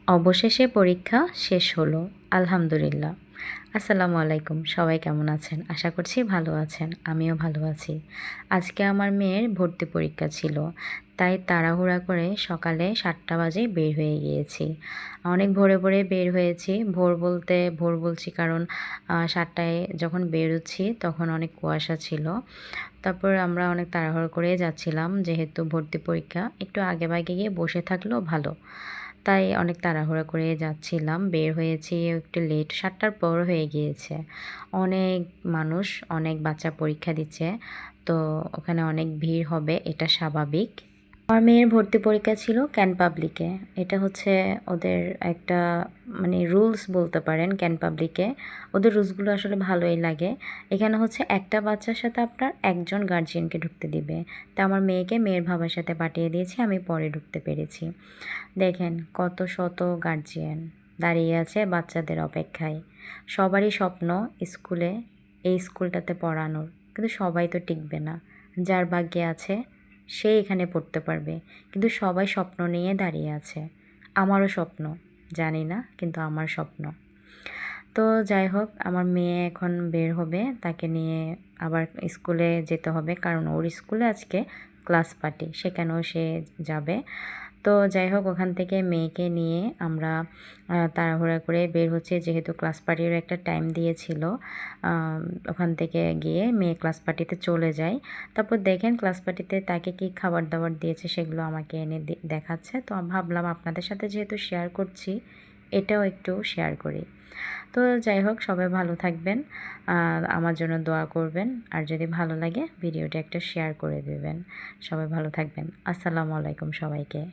অবশেষে পরীক্ষা শেষ হলো। আলহামদুলিল্লাহ। আসসালামু আলাইকুম। সবাই কেমন আছেন? আশা করছি ভালো আছেন। আমিও ভালো আছি। আজকে আমার মেয়ের ভর্তি পরীক্ষা ছিল। তাই তাড়াহুড়া করে সকালে ৭টা বাজে বের হয়ে গিয়েছি। অনেক ভোরে বের হয়েছি। ভোর বলছি কারণ ৭টায় যখন বেরোচ্ছি তখন অনেক কুয়াশা ছিল। তারপর আমরা অনেক তাড়াহুড়ো করে যাচ্ছিলাম যেহেতু ভর্তি পরীক্ষা। একটু আগেভাগে গিয়ে বসে থাকলেও ভালো। তাই অনেক তাড়াহুড়া করে যাচ্ছিলাম। বের হয়েছি একটু লেট ৭টার পর হয়ে গিয়েছে। অনেক মানুষ, অনেক বাচ্চা পরীক্ষা দিচ্ছে। তো ওখানে অনেক ভিড় হবে, এটা স্বাভাবিক। আমার মেয়ের ভর্তি পরীক্ষা ছিল ক্যান পাবলিকে। এটা হচ্ছে ওদের একটা মানে রুলস বলতে পারেন ক্যান পাবলিকে। ওদের রুলসগুলো আসলে ভালোই লাগে। এখানে হচ্ছে একটা বাচ্চার সাথে আপনার একজন গার্জিয়ানকে ঢুকতে দিবে। তা আমার মেয়েকে মেয়ের বাবার সাথে পাঠিয়ে দিয়েছি, আমি পরে ঢুকতে পেরেছি। দেখেন কত শত গার্জিয়ান দাঁড়িয়ে আছে বাচ্চাদের অপেক্ষায়। সবারই স্বপ্ন স্কুলে, এই স্কুলটাতে পড়ানোর, কিন্তু সবাই তো টিকবে না। যার ভাগ্যে আছে সে এখানে পড়তে পারবে, কিন্তু সবাই স্বপ্ন নিয়ে দাঁড়িয়ে আছে। আমারও স্বপ্ন, জানি না, কিন্তু আমার স্বপ্ন। তো যাই হোক, আমার মেয়ে এখন বের হবে, তাকে নিয়ে আবার স্কুলে যেতে হবে, কারণ ওর স্কুলে আজকে ক্লাস পার্টি, সেখানেও সে যাবে। তো যাই হোক, ওখান থেকে মেয়েকে নিয়ে আমরা তাড়াহুড়া করে বের হচ্ছে, যেহেতু ক্লাস পার্টির একটা টাইম দিয়েছিল। ওখান থেকে গিয়ে মেয়ে ক্লাস পার্টিতে চলে যায়। তারপর দেখেন ক্লাস পার্টিতে তাকে কি খাবার দাবার দিয়েছে সেগুলো আমাকে এনে দেখাচ্ছে। তো ভাবলাম আপনাদের সাথে যেহেতু শেয়ার করছি, এটাও একটু শেয়ার করি। তো যাই হোক, সবাই ভালো থাকবেন, আমার জন্য দোয়া করবেন, আর যদি ভালো লাগে ভিডিওটা একটা শেয়ার করে দেবেন। সবাই ভালো থাকবেন। আসসালামু আলাইকুম সবাইকে।